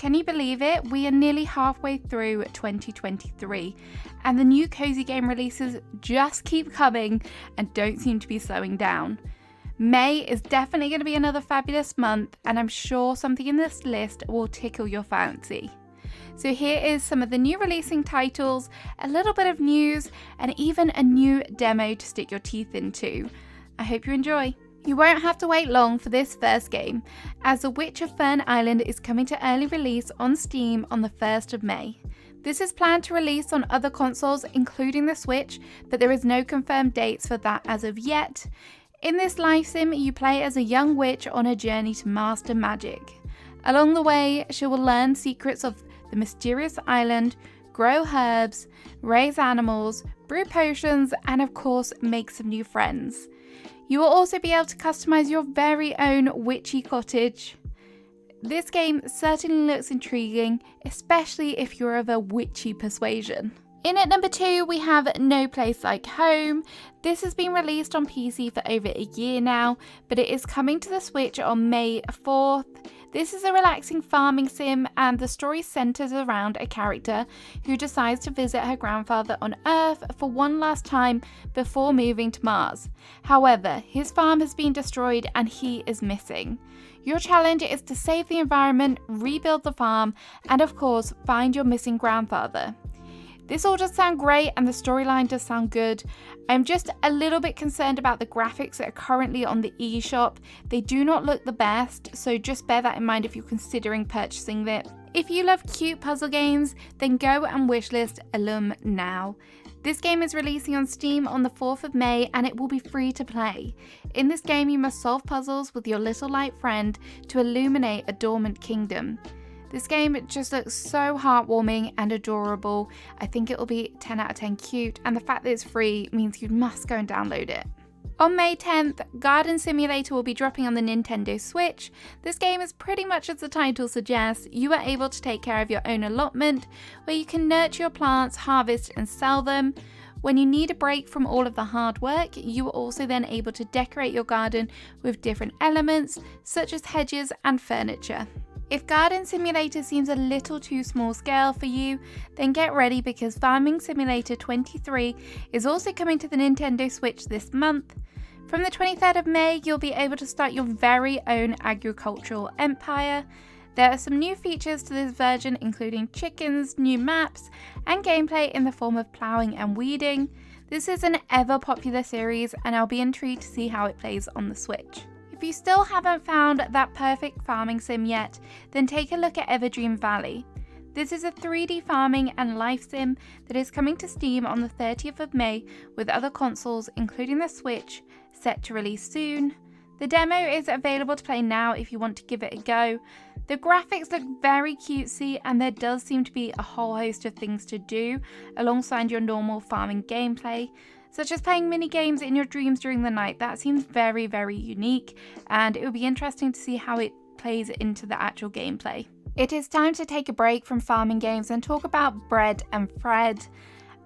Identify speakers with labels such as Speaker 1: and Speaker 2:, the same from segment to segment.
Speaker 1: Can you believe it? We are nearly halfway through 2023 and the new cozy game releases just keep coming and don't seem to be slowing down. May is definitely going to be another fabulous month, and I'm sure something in this list will tickle your fancy. So here is some of the new releasing titles, a little bit of news, and even a new demo to stick your teeth into. I hope you enjoy. You won't have to wait long for this first game, as The Witch of Fern Island is coming to early release on Steam on the 1st of May. This is planned to release on other consoles, including the Switch, but there is no confirmed dates for that as of yet. In this life sim, you play as a young witch on a journey to master magic. Along the way, she will learn secrets of the mysterious island, grow herbs, raise animals, brew potions, and of course, make some new friends. You will also be able to customize your very own witchy cottage. This game certainly looks intriguing, especially if you're of a witchy persuasion. In at number 2, we have No Place Like Home. This has been released on PC for over a year now, but it is coming to the Switch on May 4th. This is a relaxing farming sim, and the story centers around a character who decides to visit her grandfather on Earth for one last time before moving to Mars. However, his farm has been destroyed and he is missing. Your challenge is to save the environment, rebuild the farm, and of course, find your missing grandfather. This all does sound great and the storyline does sound good. I'm just a little bit concerned about the graphics that are currently on the eShop. They do not look the best, so just bear that in mind if you're considering purchasing it. If you love cute puzzle games, then go and wishlist Illum now. This game is releasing on Steam on the 4th of May and it will be free to play. In this game you must solve puzzles with your little light friend to illuminate a dormant kingdom. This game just looks so heartwarming and adorable. I think it will be 10 out of 10 cute, and the fact that it's free means you must go and download it. On May 10th, Garden Simulator will be dropping on the Nintendo Switch. This game is pretty much as the title suggests. You are able to take care of your own allotment, where you can nurture your plants, harvest and sell them. When you need a break from all of the hard work, you are also then able to decorate your garden with different elements, such as hedges and furniture. If Garden Simulator seems a little too small scale for you, then get ready because Farming Simulator 23 is also coming to the Nintendo Switch this month. From the 23rd of May, you'll be able to start your very own agricultural empire. There are some new features to this version, including chickens, new maps, and gameplay in the form of ploughing and weeding. This is an ever popular series, and I'll be intrigued to see how it plays on the Switch. If you still haven't found that perfect farming sim yet, then take a look at Everdream Valley. This is a 3D farming and life sim that is coming to Steam on the 30th of May with other consoles, including the Switch, set to release soon. The demo is available to play now if you want to give it a go. The graphics look very cutesy and there does seem to be a whole host of things to do alongside your normal farming gameplay, such as playing mini games in your dreams during the night. That seems very, very unique, and it will be interesting to see how it plays into the actual gameplay. It is time to take a break from farming games and talk about Bread and Fred.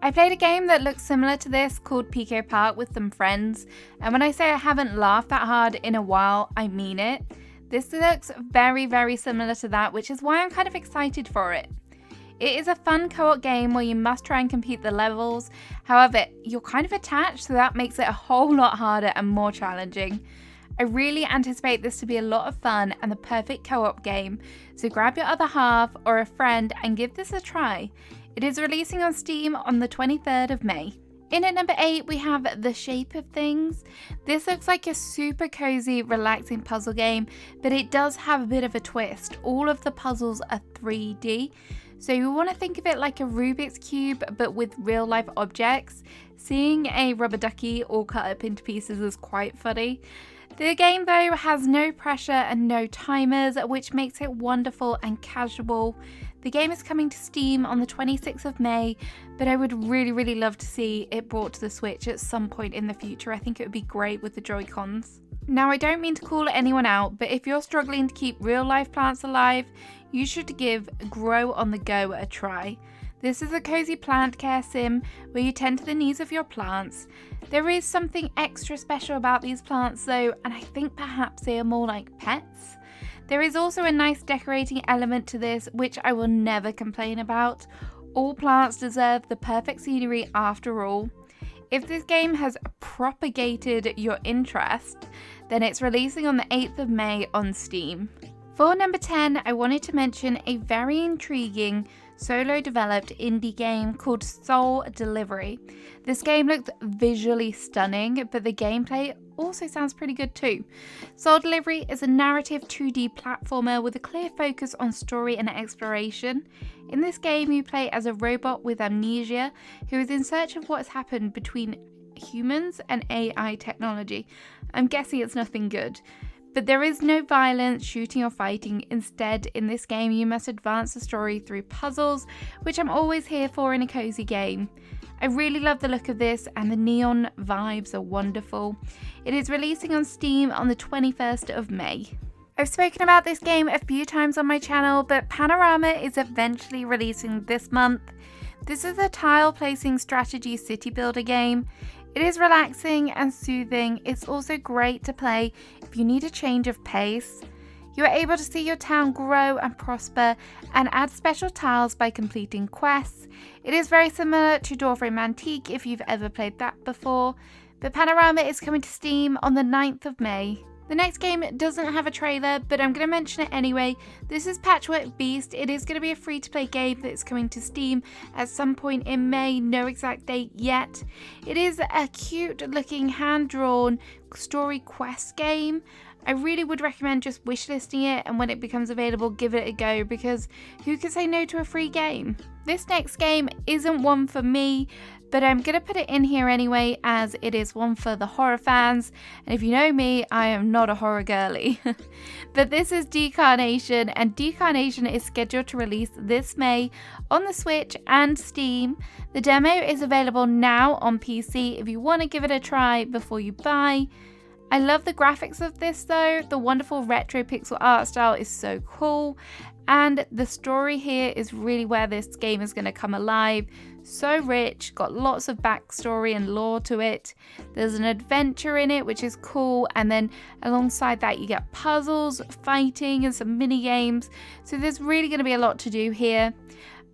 Speaker 1: I played a game that looks similar to this called Pico Park with some friends, and when I say I haven't laughed that hard in a while, I mean it. This looks very, very similar to that, which is why I'm kind of excited for it. It is a fun co-op game where you must try and complete the levels. However, you're kind of attached, so that makes it a whole lot harder and more challenging. I really anticipate this to be a lot of fun and the perfect co-op game, so grab your other half or a friend and give this a try. It is releasing on Steam on the 23rd of May. In at number 8, we have The Shape of Things. This looks like a super cozy, relaxing puzzle game, but it does have a bit of a twist. All of the puzzles are 3D. So you want to think of it like a Rubik's Cube, but with real life objects. Seeing a rubber ducky all cut up into pieces is quite funny. The game though has no pressure and no timers, which makes it wonderful and casual. The game is coming to Steam on the 26th of May, but I would really love to see it brought to the Switch at some point in the future. I think it would be great with the Joy-Cons. Now, I don't mean to call anyone out, but if you're struggling to keep real life plants alive, you should give Grow on the Go a try. This is a cozy plant care sim where you tend to the needs of your plants. There is something extra special about these plants though, and I think perhaps they are more like pets. There is also a nice decorating element to this, which I will never complain about. All plants deserve the perfect scenery after all. If this game has propagated your interest, then it's releasing on the 8th of May on Steam. For number 10, I wanted to mention a very intriguing solo developed indie game called Soul Delivery. This game looks visually stunning, but the gameplay also sounds pretty good too. Soul Delivery is a narrative 2D platformer with a clear focus on story and exploration. In this game, you play as a robot with amnesia who is in search of what has happened between humans and AI technology. I'm guessing it's nothing good. But there is no violence, shooting or fighting. Instead, in this game, you must advance the story through puzzles, which I'm always here for in a cozy game. I really love the look of this, and the neon vibes are wonderful. It is releasing on Steam on the 21st of May. I've spoken about this game a few times on my channel, but Panorama is eventually releasing this month. This is a tile placing strategy city builder game. It is relaxing and soothing. It's also great to play if you need a change of pace. You are able to see your town grow and prosper and add special tiles by completing quests. It is very similar to Doorframe Antique if you've ever played that before, but Panorama is coming to Steam on the 9th of May. The next game doesn't have a trailer, but I'm going to mention it anyway. This is Patchwork Beast. It is going to be a free-to-play game that's coming to Steam at some point in May, no exact date yet. It is a cute-looking, hand-drawn story quest game. I really would recommend just wishlisting it, and when it becomes available, give it a go, because who can say no to a free game? This next game isn't one for me, but I'm going to put it in here anyway, as it is one for the horror fans, and if you know me, I am not a horror girly. But this is Decarnation, and Decarnation is scheduled to release this May on the Switch and Steam. The demo is available now on PC if you want to give it a try before you buy. I love the graphics of this though. The wonderful retro pixel art style is so cool, and the story here is really where this game is going to come alive. So rich, got lots of backstory and lore to it. There's an adventure in it, which is cool, and then alongside that you get puzzles, fighting, and some mini games. So there's really going to be a lot to do here.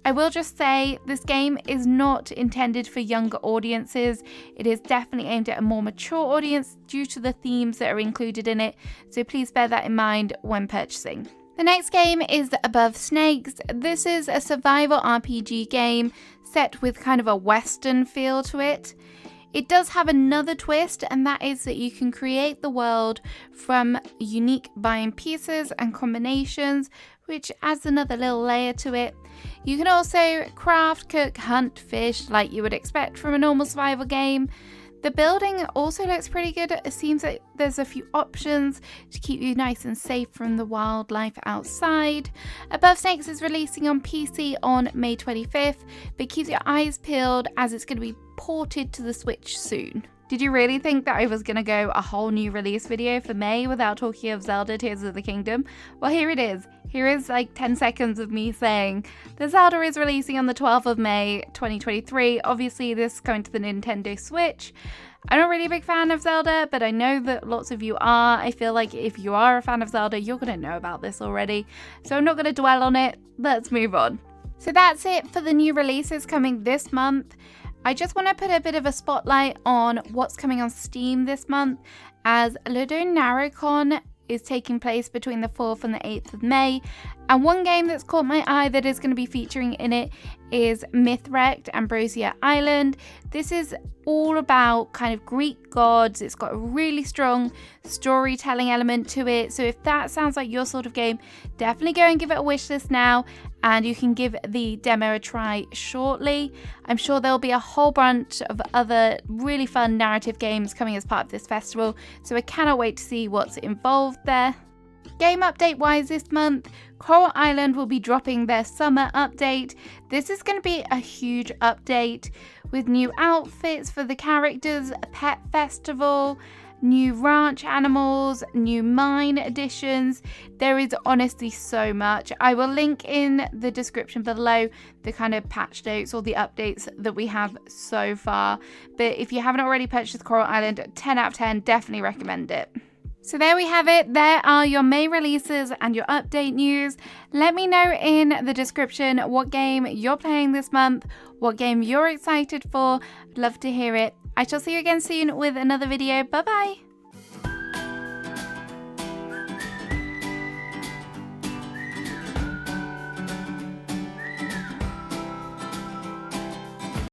Speaker 1: I will just say this game is not intended for younger audiences. It is definitely aimed at a more mature audience due to the themes that are included in it, so please bear that in mind when purchasing. The next game is Above Snakes. This is a survival RPG game set with kind of a western feel to it. It does have another twist, and that is that you can create the world from unique buying pieces and combinations, which adds another little layer to it. You can also craft, cook, hunt, fish like you would expect from a normal survival game. The building also looks pretty good. It seems like there's a few options to keep you nice and safe from the wildlife outside. Above Snakes is releasing on PC on May 25th, but keep your eyes peeled as it's going to be ported to the Switch soon. Did you really think that I was going to go a whole new release video for May without talking of Zelda Tears of the Kingdom? Well, here it is. Here is like 10 seconds of me saying the Zelda is releasing on the 12th of May 2023. Obviously, this is coming to the Nintendo Switch. I'm not really a big fan of Zelda, but I know that lots of you are. I feel like if you are a fan of Zelda, you're going to know about this already. So I'm not going to dwell on it. Let's move on. So that's it for the new releases coming this month. I just want to put a bit of a spotlight on what's coming on Steam this month, as Ludo Narrowcon is taking place between the 4th and the 8th of May, and one game that's caught my eye that is going to be featuring in it is Mythwrecked, Ambrosia Island. This is all about kind of Greek gods. It's got a really strong storytelling element to it, so if that sounds like your sort of game, definitely go and give it a wishlist now, and you can give the demo a try shortly. I'm sure there'll be a whole bunch of other really fun narrative games coming as part of this festival, so I cannot wait to see what's involved there. Game update wise this month, Coral Island will be dropping their summer update. This is going to be a huge update with new outfits for the characters, a pet festival, new ranch animals, new mine additions. There is honestly so much. I will link in the description below the kind of patch notes or the updates that we have so far. But if you haven't already purchased Coral Island, 10 out of 10, definitely recommend it. So there we have it. There are your May releases and your update news. Let me know in the description what game you're playing this month, what game you're excited for. I'd love to hear it. I shall see you again soon with another video. Bye bye.